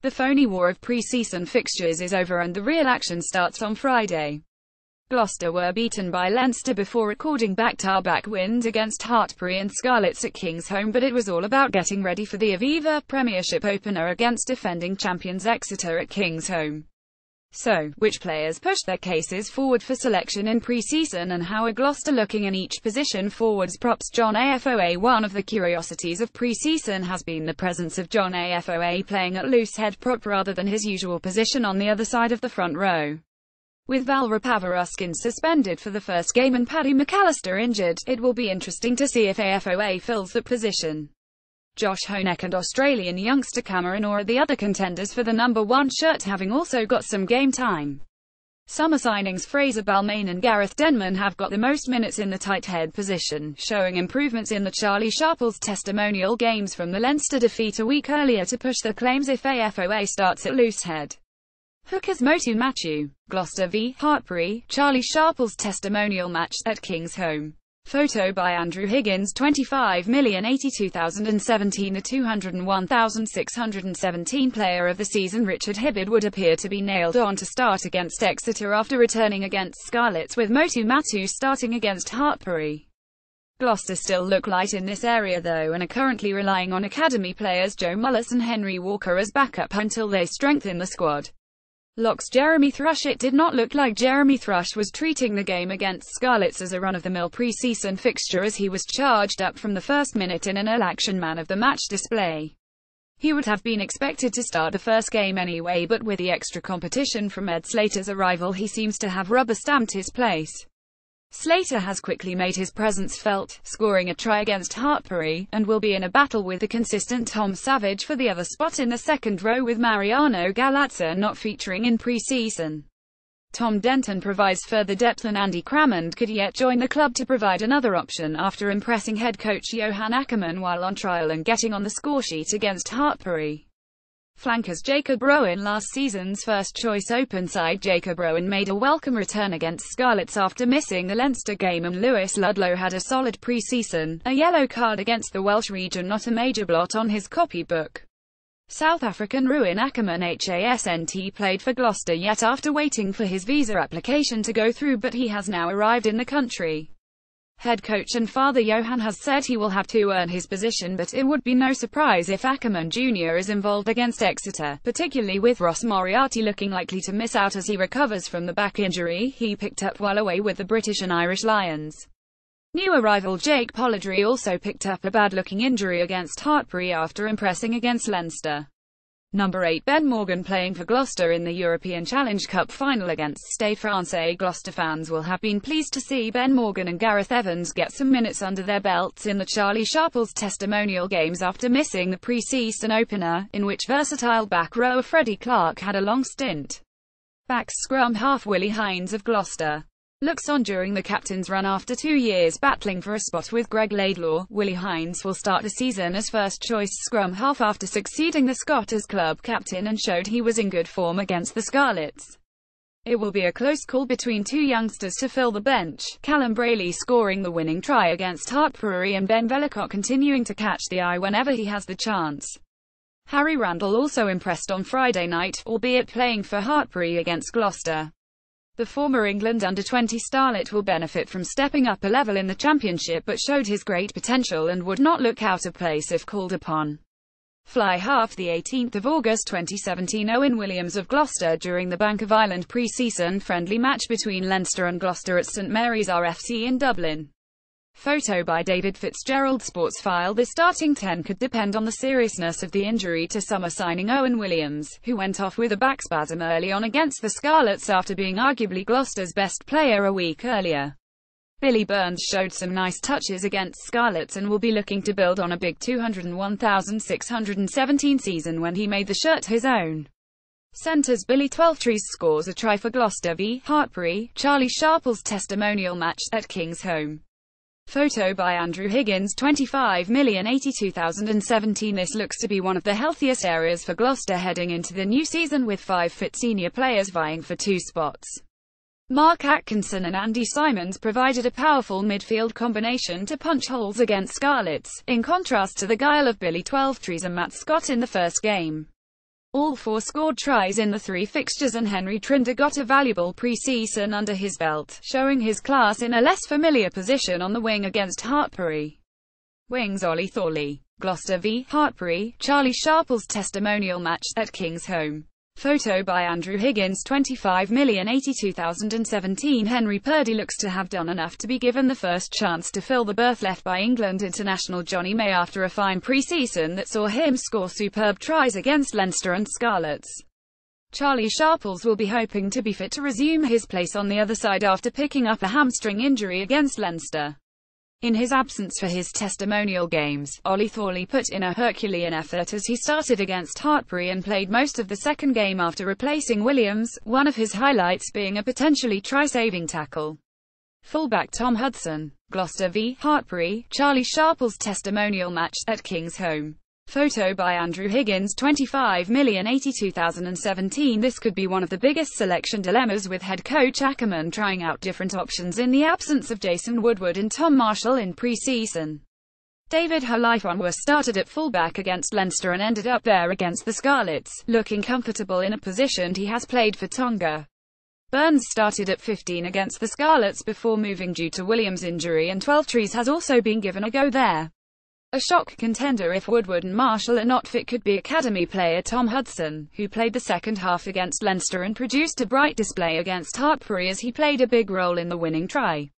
The phony war of pre-season fixtures is over and the real action starts on Friday. Gloucester were beaten by Leinster before recording back-to-back wins against Hartpury and Scarlets at Kingsholm, but it was all about getting ready for the Aviva Premiership opener against defending champions Exeter at Kingsholm. So, which players pushed their cases forward for selection in pre-season and how are Gloucester looking in each position? Forwards props John Afoa. One of the curiosities of pre-season has been the presence of John Afoa playing at loose head prop rather than his usual position on the other side of the front row. With Val Rapavaruskins suspended for the first game and Paddy McAllister injured, it will be interesting to see if Afoa fills that position. Josh Honeck and Australian youngster Cameron Orr are the other contenders for the number 1 shirt, having also got some game time. Summer signings Fraser Balmain and Gareth Denman have got the most minutes in the tight head position, showing improvements in the Charlie Sharples testimonial games from the Leinster defeat a week earlier to push their claims if Afoa starts at loose head. Hookers Motu Matthew, Gloucester v Hartpury, Charlie Sharples testimonial match at Kingsholm. Photo by Andrew Higgins. 25,082,017. The 201,617 player of the season Richard Hibberd would appear to be nailed on to start against Exeter after returning against Scarlets, with Motu Matthew starting against Hartpury. Gloucester still look light in this area though and are currently relying on academy players Joe Mullis and Henry Walker as backup until they strengthen the squad. Locks Jeremy Thrush. It did not look like Jeremy Thrush was treating the game against Scarlets as a run-of-the-mill pre-season fixture, as he was charged up from the first minute in an all-action man-of-the-match display. He would have been expected to start the first game anyway, but with the extra competition from Ed Slater's arrival he seems to have rubber-stamped his place. Slater has quickly made his presence felt, scoring a try against Hartpury, and will be in a battle with the consistent Tom Savage for the other spot in the second row, with Mariano Galazza not featuring in pre-season. Tom Denton provides further depth and Andy Crammond could yet join the club to provide another option after impressing head coach Johan Ackerman while on trial and getting on the scoresheet against Hartpury. Flankers Jacob Rowan. Last season's first-choice open side Jacob Rowan made a welcome return against Scarlets after missing the Leinster game, and Lewis Ludlow had a solid pre-season, a yellow card against the Welsh region not a major blot on his copybook. South African Ruin Ackerman HASNT played for Gloucester yet after waiting for his visa application to go through, but he has now arrived in the country. Head coach and father Johan has said he will have to earn his position, but it would be no surprise if Ackerman Jr. is involved against Exeter, particularly with Ross Moriarty looking likely to miss out as he recovers from the back injury he picked up while away with the British and Irish Lions. New arrival Jake Polidri also picked up a bad-looking injury against Hartpury after impressing against Leinster. Number 8 Ben Morgan playing for Gloucester in the European Challenge Cup final against Stade Francais. Gloucester fans will have been pleased to see Ben Morgan and Gareth Evans get some minutes under their belts in the Charlie Sharples testimonial games after missing the pre-season opener, in which versatile back rower Freddie Clark had a long stint. Back scrum half Willie Hines of Gloucester looks on during the captain's run after 2 years battling for a spot with Greg Laidlaw. Willie Hines will start the season as first-choice scrum half after succeeding the Scot as club captain and showed he was in good form against the Scarlets. It will be a close call between two youngsters to fill the bench, Callum Brayley scoring the winning try against Hartpury and Ben Vellacott continuing to catch the eye whenever he has the chance. Harry Randall also impressed on Friday night, albeit playing for Hartpury against Gloucester. The former England under-20 starlet will benefit from stepping up a level in the championship, but showed his great potential and would not look out of place if called upon. Fly half the 18th of August 2017 Owen Williams of Gloucester during the Bank of Ireland pre-season friendly match between Leinster and Gloucester at St Mary's RFC in Dublin. Photo by David Fitzgerald. Sportsfile. The starting 10 could depend on the seriousness of the injury to summer signing Owen Williams, who went off with a back spasm early on against the Scarlets after being arguably Gloucester's best player a week earlier. Billy Burns showed some nice touches against Scarlets and will be looking to build on a big 201,617 season when he made the shirt his own. Centres Billy Twelvetrees scores a try for Gloucester v Hartpury, Charlie Sharples testimonial match at Kingsholm. Photo by Andrew Higgins. 25,082,017. This looks to be one of the healthiest areas for Gloucester heading into the new season, with 5 fit senior players vying for 2 spots. Mark Atkinson and Andy Simons provided a powerful midfield combination to punch holes against Scarlets, in contrast to the guile of Billy Twelvetrees and Matt Scott in the first game. All four scored tries in the three fixtures, and Henry Trinder got a valuable pre-season under his belt, showing his class in a less familiar position on the wing against Hartpury. Wings Ollie Thorley. Gloucester v Hartpury, Charlie Sharple's testimonial match, at King's Home. Photo by Andrew Higgins. 25,082,017. Henry Purdy looks to have done enough to be given the first chance to fill the berth left by England international Johnny May after a fine pre-season that saw him score superb tries against Leinster and Scarlets. Charlie Sharples will be hoping to be fit to resume his place on the other side after picking up a hamstring injury against Leinster. In his absence for his testimonial games, Ollie Thorley put in a Herculean effort as he started against Hartpury and played most of the second game after replacing Williams, one of his highlights being a potentially try-saving tackle. Fullback Tom Hudson. Gloucester v Hartpury, Charlie Sharple's testimonial match, at King's Home. Photo by Andrew Higgins. 25,082,017. This could be one of the biggest selection dilemmas, with head coach Ackerman trying out different options in the absence of Jason Woodward and Tom Marshall in pre-season. David Halifon was started at fullback against Leinster and ended up there against the Scarlets, looking comfortable in a position he has played for Tonga. Burns started at 15 against the Scarlets before moving due to Williams' injury, and Twelvetrees has also been given a go there. A shock contender if Woodward and Marshall are not fit could be academy player Tom Hudson, who played the second half against Leinster and produced a bright display against Hartpury as he played a big role in the winning try.